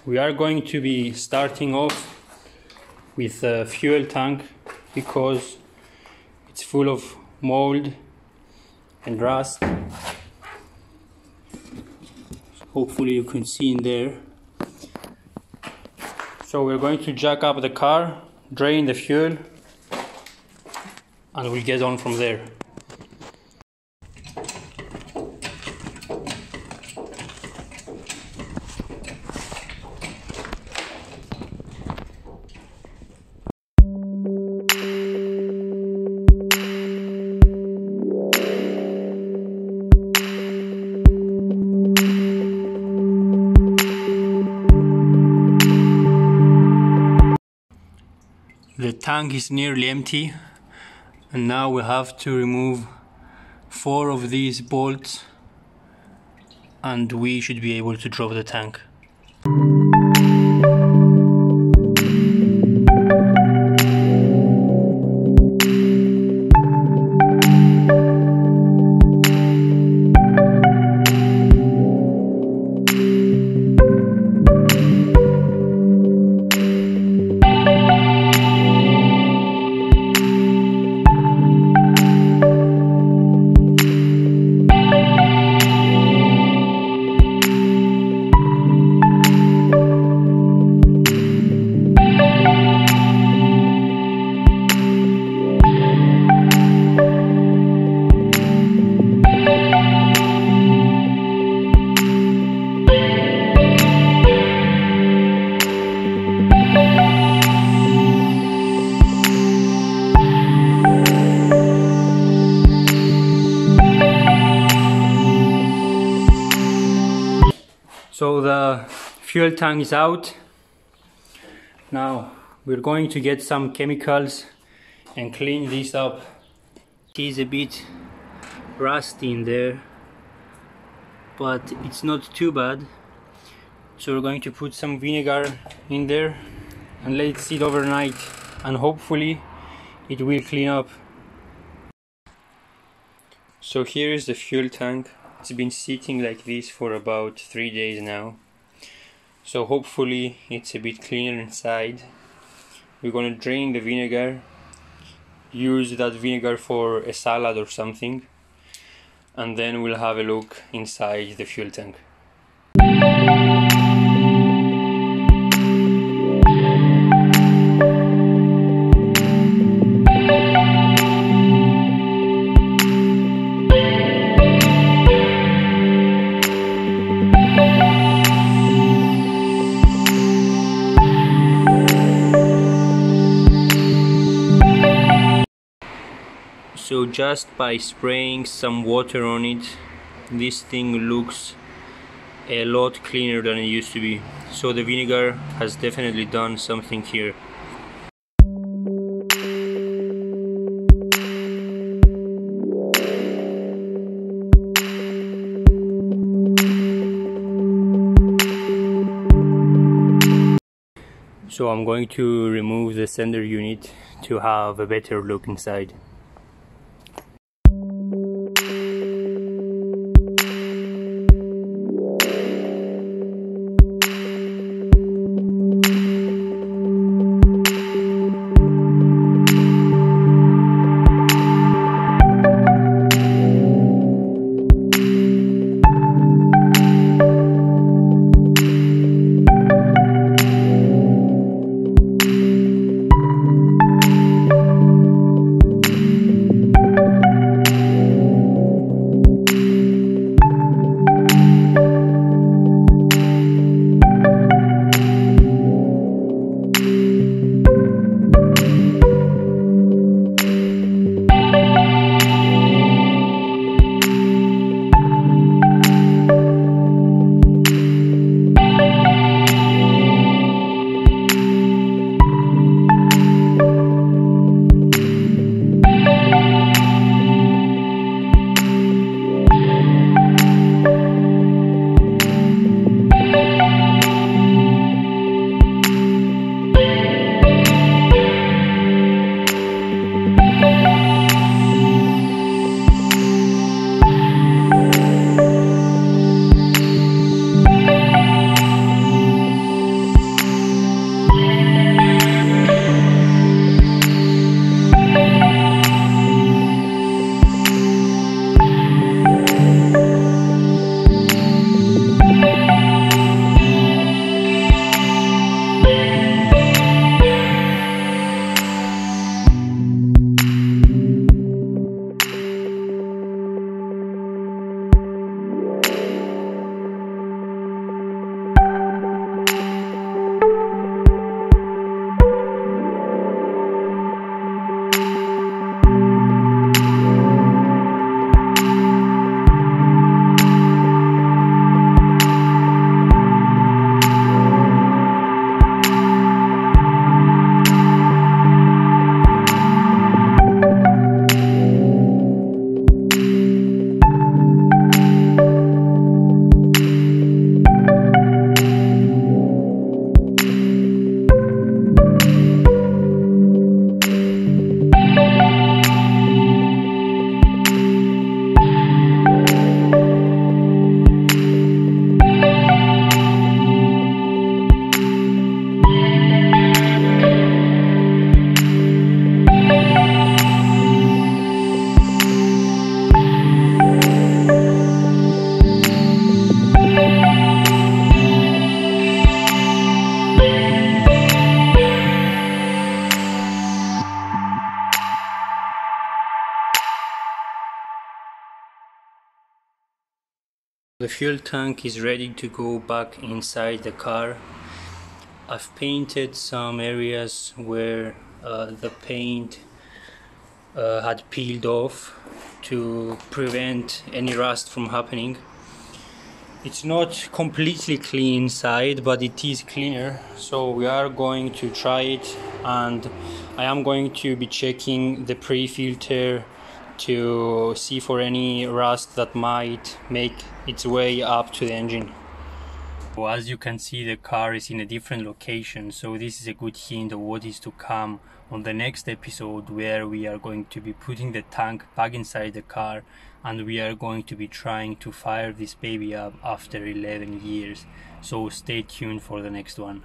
We are going to be starting off with a fuel tank because it's full of mold and rust. Hopefully you can see in there. So we're going to jack up the car, drain the fuel, and we'll get on from there. The tank is nearly empty, and now we have to remove 4 of these bolts and we should be able to drop the tank. So the fuel tank is out. Now we're going to get some chemicals and clean this up. It is a bit rusty in there, but it's not too bad. So we're going to put some vinegar in there and let it sit overnight, and hopefully it will clean up. So here is the fuel tank. It's been sitting like this for about 3 days now, so hopefully it's a bit cleaner inside. We're gonna drain the vinegar, use that vinegar for a salad or something, and then we'll have a look inside the fuel tank. So just by spraying some water on it, this thing looks a lot cleaner than it used to be. So the vinegar has definitely done something here. So I'm going to remove the sender unit to have a better look inside. The fuel tank is ready to go back inside the car. I've painted some areas where the paint had peeled off to prevent any rust from happening. It's not completely clean inside, but it is cleaner, so we are going to try it, and I am going to be checking the pre-filter to see for any rust that might make its way up to the engine. So as you can see, the car is in a different location, so this is a good hint of what is to come on the next episode, where we are going to be putting the tank back inside the car and we are going to be trying to fire this baby up after 11 years. So stay tuned for the next one.